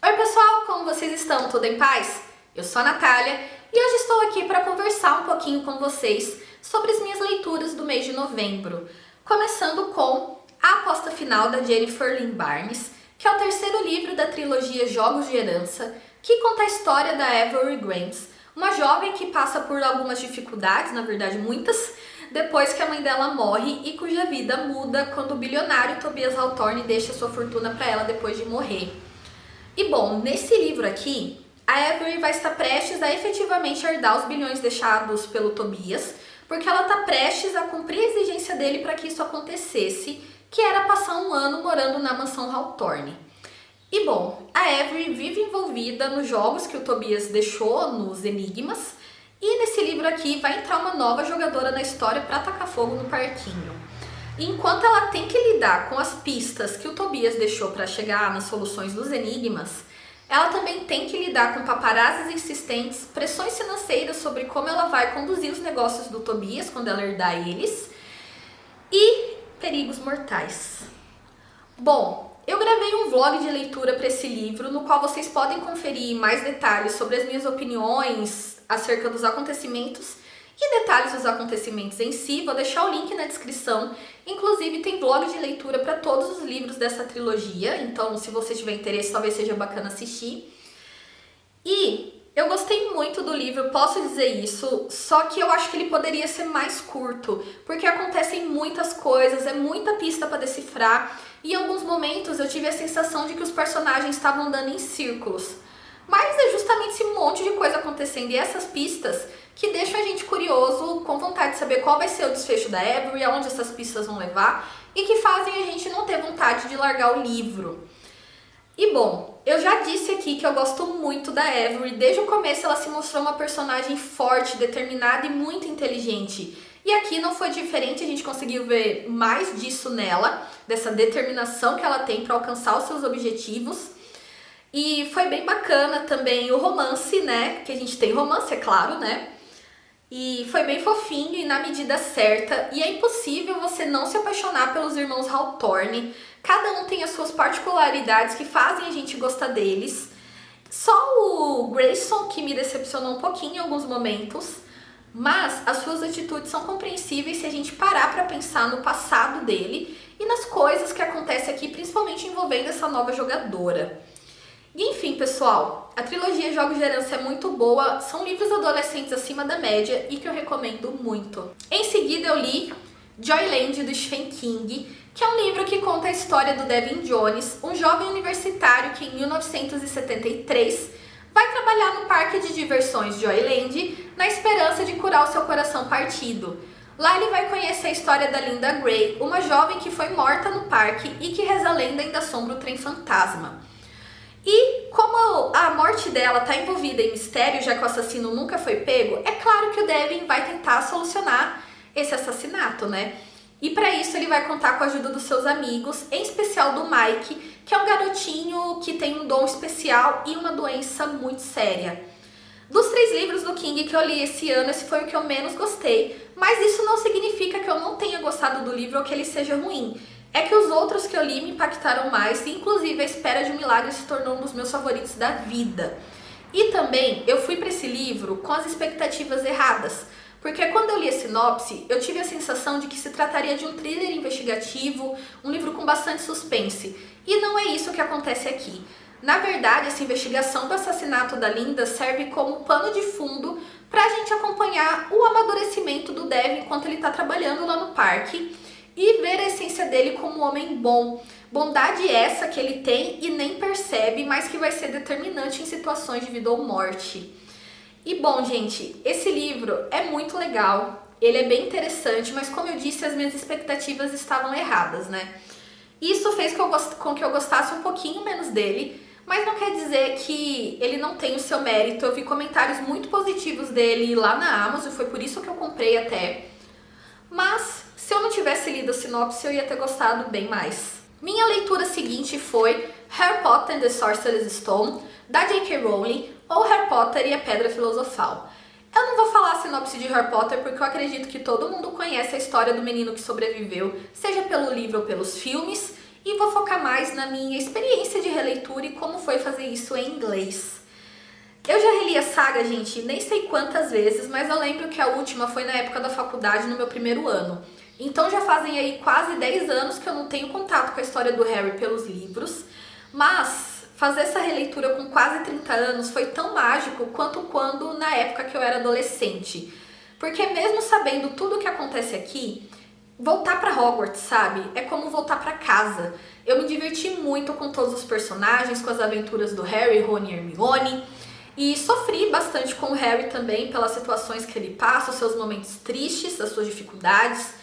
Oi pessoal, como vocês estão? Tudo em paz? Eu sou a Natália e hoje estou aqui para conversar um pouquinho com vocês sobre as minhas leituras do mês de novembro, começando com A Aposta Final da Jennifer Lynn Barnes, que é o terceiro livro da trilogia Jogos de Herança, que conta a história da Avery Grant, uma jovem que passa por algumas dificuldades, na verdade muitas, depois que a mãe dela morre e cuja vida muda quando o bilionário Tobias Hawthorne deixa sua fortuna para ela depois de morrer. E bom, nesse livro aqui, a Avery vai estar prestes a efetivamente herdar os bilhões deixados pelo Tobias, porque ela está prestes a cumprir a exigência dele para que isso acontecesse, que era passar um ano morando na mansão Hawthorne. E bom, a Avery vive envolvida nos jogos que o Tobias deixou, nos enigmas, e nesse livro aqui vai entrar uma nova jogadora na história para tacar fogo no parquinho. E enquanto ela tem que lidar com as pistas que o Tobias deixou para chegar nas soluções dos enigmas, ela também tem que lidar com paparazzis insistentes, pressões financeiras sobre como ela vai conduzir os negócios do Tobias quando ela herdar eles e perigos mortais. Bom, eu gravei um vlog de leitura para esse livro, no qual vocês podem conferir mais detalhes sobre as minhas opiniões acerca dos acontecimentos e detalhes dos acontecimentos em si. Vou deixar o link na descrição. Inclusive tem vlog de leitura para todos os livros dessa trilogia, então se você tiver interesse talvez seja bacana assistir. E eu gostei muito do livro, posso dizer isso, só que eu acho que ele poderia ser mais curto, porque acontecem muitas coisas, é muita pista para decifrar, e em alguns momentos eu tive a sensação de que os personagens estavam andando em círculos. Mas é justamente esse monte de coisa acontecendo e essas pistas que deixam a gente curioso, com vontade de saber qual vai ser o desfecho da Avery, aonde essas pistas vão levar e que fazem a gente não ter vontade de largar o livro. E bom, eu já disse aqui que eu gosto muito da Avery. Desde o começo ela se mostrou uma personagem forte, determinada e muito inteligente. E aqui não foi diferente, a gente conseguiu ver mais disso nela, dessa determinação que ela tem para alcançar os seus objetivos. E foi bem bacana também o romance, né? Que a gente tem romance, é claro, né? E foi bem fofinho e na medida certa. E é impossível você não se apaixonar pelos irmãos Hawthorne. Cada um tem as suas particularidades que fazem a gente gostar deles. Só o Grayson que me decepcionou um pouquinho em alguns momentos. Mas as suas atitudes são compreensíveis se a gente parar para pensar no passado dele e nas coisas que acontecem aqui, principalmente envolvendo essa nova jogadora. E enfim, pessoal, a trilogia Jogos de Herança é muito boa, são livros adolescentes acima da média e que eu recomendo muito. Em seguida eu li Joyland, do Stephen King, que é um livro que conta a história do Devin Jones, um jovem universitário que em 1973 vai trabalhar no parque de diversões Joyland na esperança de curar o seu coração partido. Lá ele vai conhecer a história da Linda Gray, uma jovem que foi morta no parque e que reza a lenda ainda assombra o trem fantasma. E como a morte dela está envolvida em mistério, já que o assassino nunca foi pego, é claro que o Devin vai tentar solucionar esse assassinato, né? E para isso ele vai contar com a ajuda dos seus amigos, em especial do Mike, que é um garotinho que tem um dom especial e uma doença muito séria. Dos 3 livros do King que eu li esse ano, esse foi o que eu menos gostei, mas isso não significa que eu não tenha gostado do livro ou que ele seja ruim. É que os outros que eu li me impactaram mais, e inclusive A Espera de um Milagre se tornou um dos meus favoritos da vida. E também eu fui para esse livro com as expectativas erradas, porque quando eu li a sinopse, eu tive a sensação de que se trataria de um thriller investigativo, um livro com bastante suspense, e não é isso que acontece aqui. Na verdade, essa investigação do assassinato da Linda serve como pano de fundo para a gente acompanhar o amadurecimento do Devin enquanto ele está trabalhando lá no parque, e ver a essência dele como um homem bom. Bondade essa que ele tem e nem percebe, mas que vai ser determinante em situações de vida ou morte. E bom, gente, esse livro é muito legal, ele é bem interessante, mas como eu disse, as minhas expectativas estavam erradas, né? Isso fez com que eu gostasse um pouquinho menos dele, mas não quer dizer que ele não tem o seu mérito. Eu vi comentários muito positivos dele lá na Amazon, foi por isso que eu comprei até. Mas se eu não tivesse lido a sinopse, eu ia ter gostado bem mais. Minha leitura seguinte foi Harry Potter and the Sorcerer's Stone, da J.K. Rowling, ou Harry Potter e a Pedra Filosofal. Eu não vou falar a sinopse de Harry Potter porque eu acredito que todo mundo conhece a história do menino que sobreviveu, seja pelo livro ou pelos filmes, e vou focar mais na minha experiência de releitura e como foi fazer isso em inglês. Eu já reli a saga, gente, nem sei quantas vezes, mas eu lembro que a última foi na época da faculdade, no meu primeiro ano. Então já fazem aí quase 10 anos que eu não tenho contato com a história do Harry pelos livros, mas fazer essa releitura com quase 30 anos foi tão mágico quanto quando na época que eu era adolescente. Porque mesmo sabendo tudo o que acontece aqui, voltar pra Hogwarts, sabe? É como voltar pra casa. Eu me diverti muito com todos os personagens, com as aventuras do Harry, Rony e Hermione. E sofri bastante com o Harry também, pelas situações que ele passa, os seus momentos tristes, as suas dificuldades.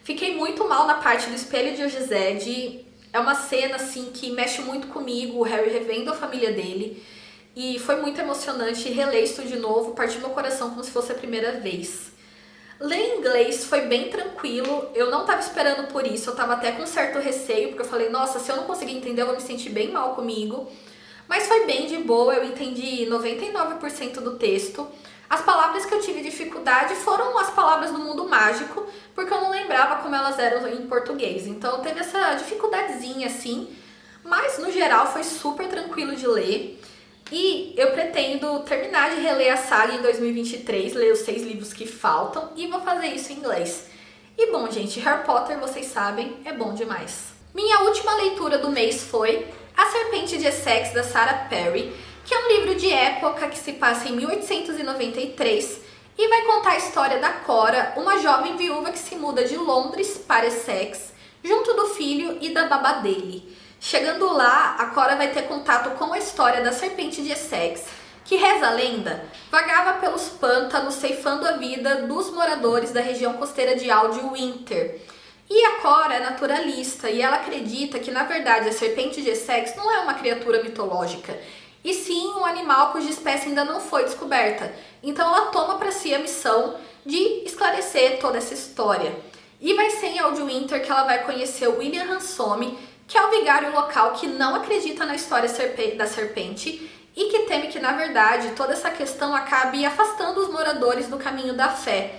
Fiquei muito mal na parte do espelho de Egisede. É uma cena assim que mexe muito comigo, o Harry revendo a família dele. E foi muito emocionante reler isso de novo, partiu meu coração como se fosse a primeira vez. Ler em inglês foi bem tranquilo, eu não estava esperando por isso, eu estava até com certo receio, porque eu falei, nossa, se eu não conseguir entender eu vou me sentir bem mal comigo. Mas foi bem de boa, eu entendi 99% do texto. As palavras que eu tive dificuldade foram as palavras do mundo mágico, porque eu não lembrava como elas eram em português. Então teve essa dificuldadezinha assim, mas no geral foi super tranquilo de ler. E eu pretendo terminar de reler a saga em 2023, ler os 6 livros que faltam e vou fazer isso em inglês. E bom, gente, Harry Potter, vocês sabem, é bom demais. Minha última leitura do mês foi A Serpente de Essex, da Sarah Perry, que é um livro de época que se passa em 1893 e vai contar a história da Cora, uma jovem viúva que se muda de Londres para Essex, junto do filho e da babá dele. Chegando lá, a Cora vai ter contato com a história da Serpente de Essex, que, reza a lenda, vagava pelos pântanos ceifando a vida dos moradores da região costeira de Aldwinter. E a Cora é naturalista e ela acredita que, na verdade, a Serpente de Essex não é uma criatura mitológica, e sim um animal cuja espécie ainda não foi descoberta. Então ela toma para si a missão de esclarecer toda essa história. E vai ser em Aldwinter que ela vai conhecer o William Ransome, que é o vigário local que não acredita na história da serpente e que teme que, na verdade, toda essa questão acabe afastando os moradores do caminho da fé.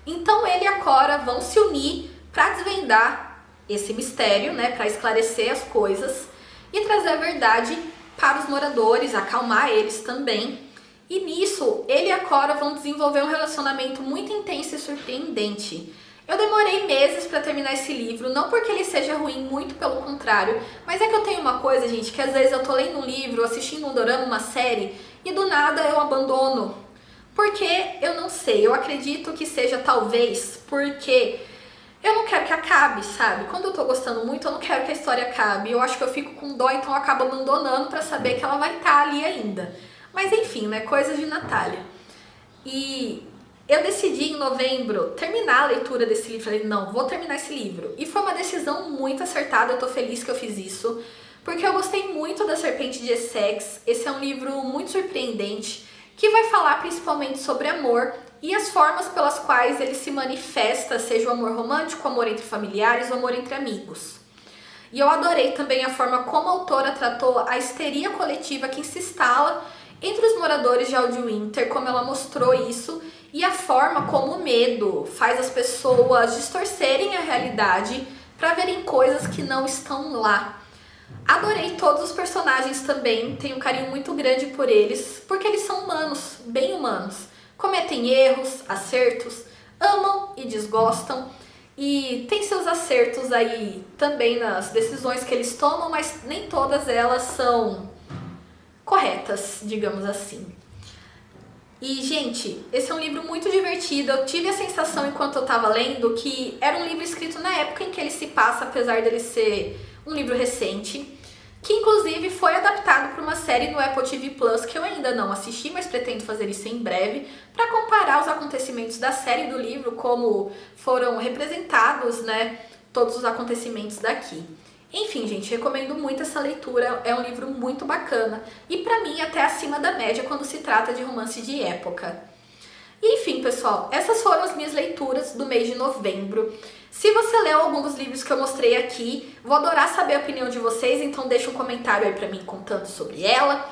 Então ele e a Cora vão se unir para desvendar esse mistério, né, para esclarecer as coisas e trazer a verdade para os moradores, acalmar eles também. E nisso, ele e a Cora vão desenvolver um relacionamento muito intenso e surpreendente. Eu demorei meses para terminar esse livro, não porque ele seja ruim, muito pelo contrário, mas é que eu tenho uma coisa, gente, que às vezes eu tô lendo um livro, assistindo um dorama, uma série, e do nada eu abandono. Porque eu não sei, eu acredito que seja talvez porque eu não quero que acabe, sabe? Quando eu tô gostando muito, eu não quero que a história acabe. Eu acho que eu fico com dó, então eu acabo abandonando pra saber que ela vai estar ali ainda. Mas enfim, né? Coisas de Natália. E eu decidi em novembro terminar a leitura desse livro. Falei, não, vou terminar esse livro. E foi uma decisão muito acertada, eu tô feliz que eu fiz isso. Porque eu gostei muito da Serpente de Essex. Esse é um livro muito surpreendente, que vai falar principalmente sobre amor e as formas pelas quais ele se manifesta, seja o amor romântico, o amor entre familiares, o amor entre amigos. E eu adorei também a forma como a autora tratou a histeria coletiva que se instala entre os moradores de Aldwinter, como ela mostrou isso, e a forma como o medo faz as pessoas distorcerem a realidade para verem coisas que não estão lá. Adorei todos os personagens também, tenho um carinho muito grande por eles, porque eles são humanos, bem humanos. Cometem erros, acertos, amam e desgostam, e tem seus acertos aí também nas decisões que eles tomam, mas nem todas elas são corretas, digamos assim. E, gente, esse é um livro muito divertido. Eu tive a sensação, enquanto eu estava lendo, que era um livro escrito na época em que ele se passa, apesar dele ser um livro recente, que inclusive foi adaptado para uma série no Apple TV Plus, que eu ainda não assisti, mas pretendo fazer isso em breve, para comparar os acontecimentos da série e do livro, como foram representados, né, todos os acontecimentos daqui. Enfim, gente, recomendo muito essa leitura, é um livro muito bacana e pra mim até acima da média quando se trata de romance de época. E, enfim, pessoal, essas foram as minhas leituras do mês de novembro. Se você leu algum dos livros que eu mostrei aqui, vou adorar saber a opinião de vocês, então deixa um comentário aí pra mim contando sobre ela.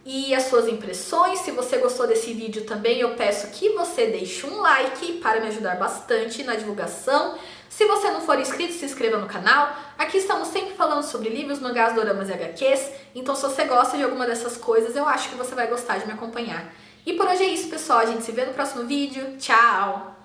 e as suas impressões. Se você gostou desse vídeo também, eu peço que você deixe um like para me ajudar bastante na divulgação. Se você não for inscrito, se inscreva no canal. Aqui estamos sempre falando sobre livros, mangás, doramas e HQs. Então se você gosta de alguma dessas coisas, eu acho que você vai gostar de me acompanhar. E por hoje é isso, pessoal. A gente se vê no próximo vídeo. Tchau!